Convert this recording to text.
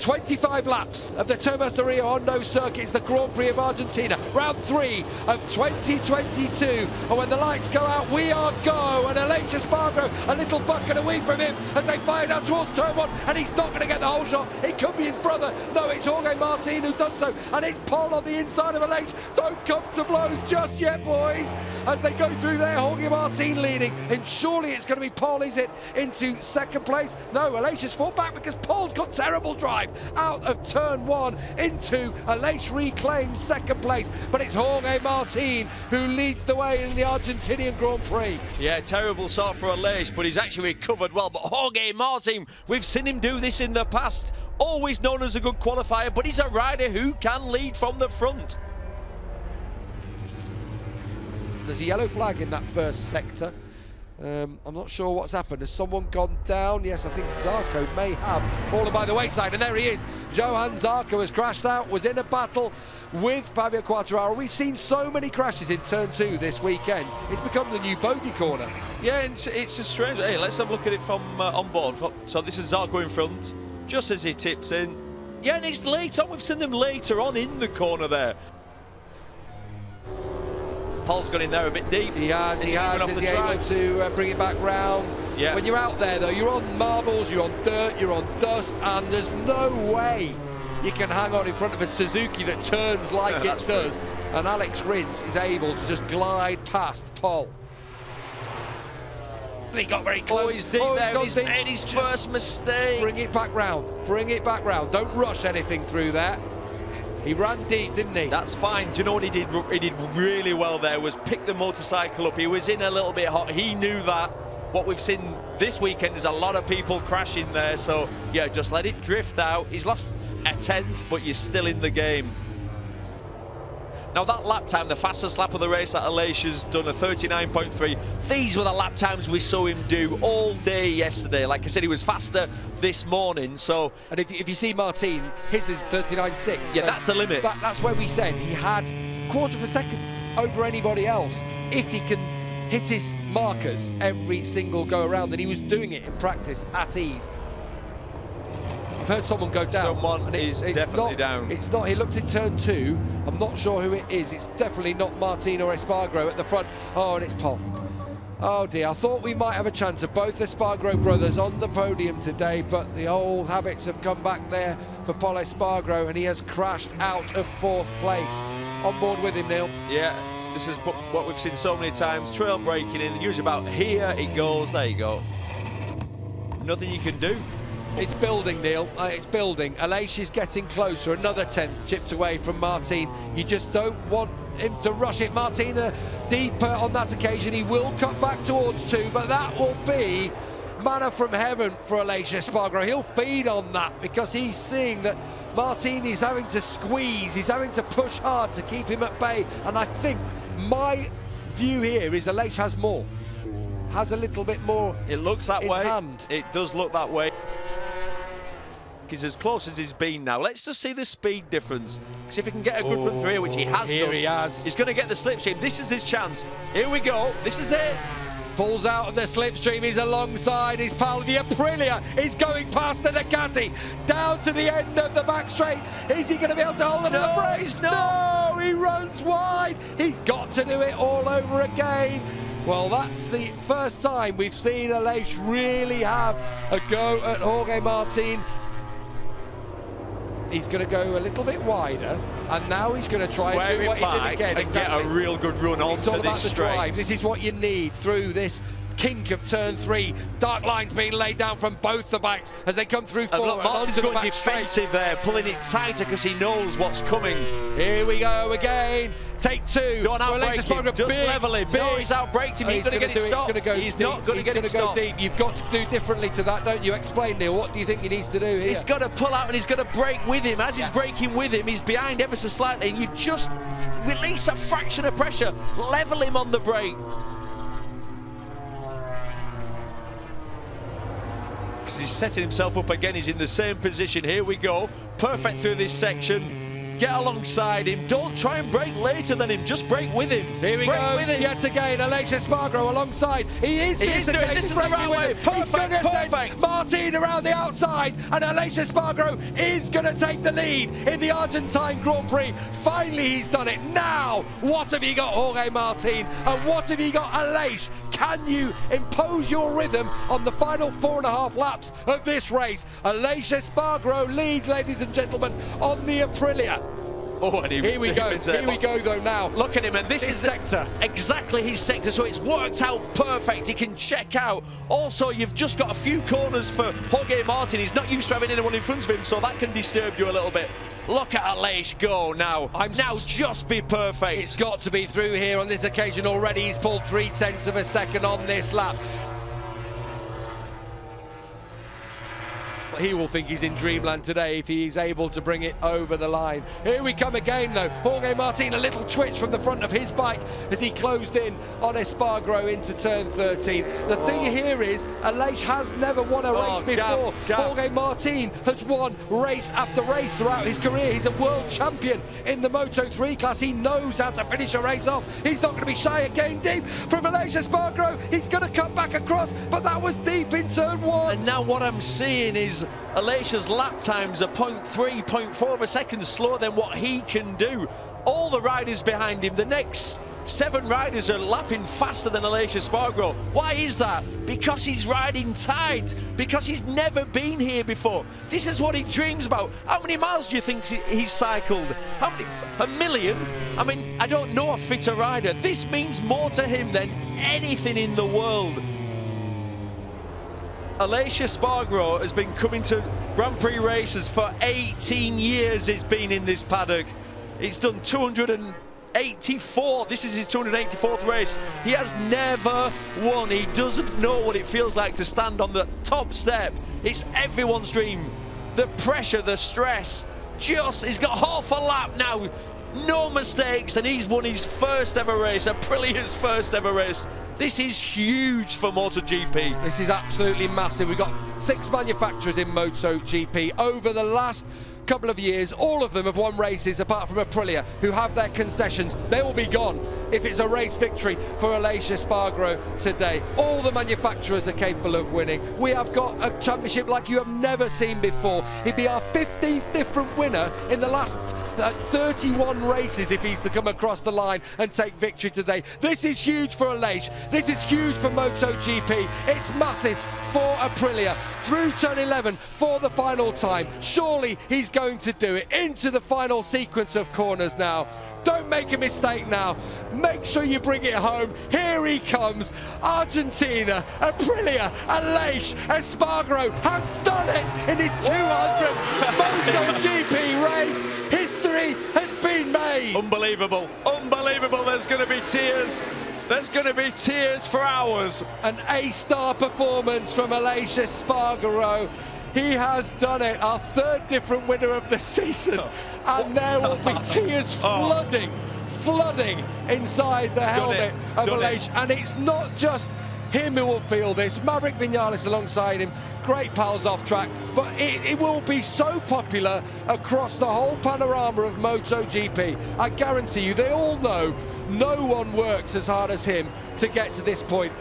25 laps of the Termas de Río Hondo circuit. It's the Grand Prix of Argentina, round 3 of 2022. And when the lights go out, we are go. And Aleix Espargaro, a little bucket away from him as they fire down towards turn 1. And he's not going to get the whole shot. It could be his brother. No, it's Jorge Martin who done so. And it's Pol on the inside of Aleix. Don't come to blows just yet, boys. As they go through there, Jorge Martin leading. And surely it's going to be Pol, is it, into second place? No, Aleix has fought back because Pol's got terrible drive out of turn 1 into Aleix reclaims second place, but it's Jorge Martin who leads the way in the Argentinian Grand Prix. Yeah, terrible start for Aleix, but he's actually recovered well. But Jorge Martin, we've seen him do this in the past, always known as a good qualifier, but he's a rider who can lead from the front. There's a yellow flag in that first sector. I'm not sure what's happened. Has someone gone down? Yes, I think Zarco may have fallen by the wayside, and there he is. Johan Zarco has crashed out, was in a battle with Fabio Quartararo. We've seen so many crashes in turn 2 this weekend. It's become the new bogey corner. Yeah, it's a strange. Hey, let's have a look at it from on board. So this is Zarco in front, just as he tips in. Yeah, and it's late on. We've seen them later on in the corner there. Pol's got in there a bit deep. He has, is he able to bring it back round. Yeah. When you're out there though, you're on marbles, you're on dirt, you're on dust, and there's no way you can hang on in front of a Suzuki that turns like it does. True. And Alex Rins is able to just glide past Pol. And he got very close. Oh, he's deep there, he's made his first mistake. Bring it back round, bring it back round. Don't rush anything through there. He ran deep, didn't he? That's fine. Do you know what he did? He did really well there, was pick the motorcycle up. He was in a little bit hot. He knew that. What we've seen this weekend is a lot of people crashing there. So, yeah, just let it drift out. He's lost a 10th, but you're still in the game. Now, that lap time, the fastest lap of the race that Aleix has done, a 39.3. These were the lap times we saw him do all day yesterday. Like I said, he was faster this morning, so... And if you see Martin, his is 39.6. Yeah, that's the limit. That's where we said he had quarter of a second over anybody else if he can hit his markers every single go around, and he was doing it in practice at ease. I've heard someone go down. Someone is definitely down. It's not, he looked in turn 2. I'm not sure who it is. It's definitely not Martin or Espargaro at the front. Oh, and it's Pol. Oh dear, I thought we might have a chance of both Espargaro brothers on the podium today, but the old habits have come back there for Pol Espargaro, and he has crashed out of 4th place. On board with him, Neil. Yeah, this is what we've seen so many times. Trail braking in, usually about here it goes. There you go. Nothing you can do. It's building, Neil. It's building. Aleix is getting closer. Another 10th chipped away from Martin. You just don't want him to rush it. Martin deeper on that occasion. He will cut back towards 2, but that will be manna from heaven for Aleix Espargaro. He'll feed on that because he's seeing that Martin is having to squeeze. He's having to push hard to keep him at bay. And I think my view here is Aleix has more. Has a little bit more. It looks that way. Hand. It does look that way. He's as close as he's been now. Let's just see the speed difference. Because if he can get a good run through here, which he has done, he's going to get the slipstream. This is his chance. Here we go. This is it. Pulls out of the slipstream. He's alongside his pal. The Aprilia is going past the Ducati down to the end of the back straight. Is he going to be able to hold it on the brakes? No, he runs wide. He's got to do it all over again. Well, that's the first time we've seen Aleix really have a go at Jorge Martin. He's going to go a little bit wider, and now he's going to try and do what he did again. And get a real good run onto this straight. It's all about the drive. This is what you need through this kink of turn 3. Dark lines being laid down from both the bikes as they come through 4. And look, Martin's going defensive there, pulling it tighter because he knows what's coming. Here we go again. Take 2. Don't outbrake him, just level him. No, he's outbraked him, he's going to get it stopped. He's not going to get it stopped. You've got to do differently to that, don't you? Explain, Neil, what do you think he needs to do here? He's got to pull out and he's got to brake with him. As he's braking with him, he's behind ever so slightly, and you just release a fraction of pressure, level him on the brake. Because he's setting himself up again, he's in the same position. Here we go, perfect through this section. Get alongside him. Don't try and brake later than him. Just brake with him. Here we brake go with him. yet again. Aleix Espargaro alongside. He is This is the right way. He's going to send Martin around the outside, and Aleix Espargaro is going to take the lead in the Argentine Grand Prix. Finally, he's done it. Now, what have you got, Jorge Martin? And what have you got, Aleix? Can you impose your rhythm on the final 4.5 laps of this race? Aleix Espargaro leads, ladies and gentlemen, on the Aprilia. Oh, and here we go. Here we go, though, now. Look at him, and this is sector. Exactly his sector, so it's worked out perfect. He can check out. Also, you've just got a few corners for Jorge Martin. He's not used to having anyone in front of him, so that can disturb you a little bit. Look at Aleix go now. Now just be perfect. It's got to be through here on this occasion already. He's pulled 0.3 of a second on this lap. He will think he's in dreamland today if he's able to bring it over the line. Here we come again, though. Jorge Martin, a little twitch from the front of his bike as he closed in on Espargaro into turn 13. The thing here is, Aleix has never won a race before. Jorge Martin has won race after race throughout his career. He's a world champion in the Moto3 class. He knows how to finish a race off. He's not going to be shy again. Deep from Aleix Espargaro. He's going to cut back across, but that was deep in turn 1. And now what I'm seeing is Aleix's lap times are 0.3, 0.4 of a second slower than what he can do. All the riders behind him, the next 7 riders are lapping faster than Aleix Espargaro. Why is that? Because he's riding tight, because he's never been here before. This is what he dreams about. How many miles do you think he's cycled? How many? 1 million? I mean, I don't know a fitter rider. This means more to him than anything in the world. Aleix Espargaro has been coming to Grand Prix races for 18 years. It's been in this paddock. He's done 284. This is his 284th race. He has never won. He doesn't know what it feels like to stand on the top step. It's everyone's dream. The pressure, the stress. He's got half a lap now. No mistakes, and he's won his first ever race, Aprilia's first ever race. This is huge for MotoGP. This is absolutely massive. We've got 6 manufacturers in MotoGP. Over the last couple of years, all of them have won races apart from Aprilia, who have their concessions. They will be gone if it's a race victory for Aleix Espargaro today. All the manufacturers are capable of winning. We have got a championship like you have never seen before. He'd be our 15th different winner in the last 31 races if he's to come across the line and take victory today. This is huge for Aleix. This is huge for MotoGP. It's massive for Aprilia. Through turn 11 for the final time. Surely he's going to do it. Into the final sequence of corners now. Don't make a mistake now. Make sure you bring it home. Here he comes. Argentina, Aprilia, Aleix Espargaro has done it in his 200th MotoGP race. History has been made. Unbelievable. Unbelievable. There's going to be tears. There's going to be tears for hours. An A-star performance from Aleix Espargaro. He has done it, our 3rd different winner of the season. And there will be tears flooding inside the helmet of Aleix. And it's not just him who will feel this. Maverick Vinales alongside him, great pals off track, but it will be so popular across the whole panorama of MotoGP. I guarantee you, they all know no one works as hard as him to get to this point.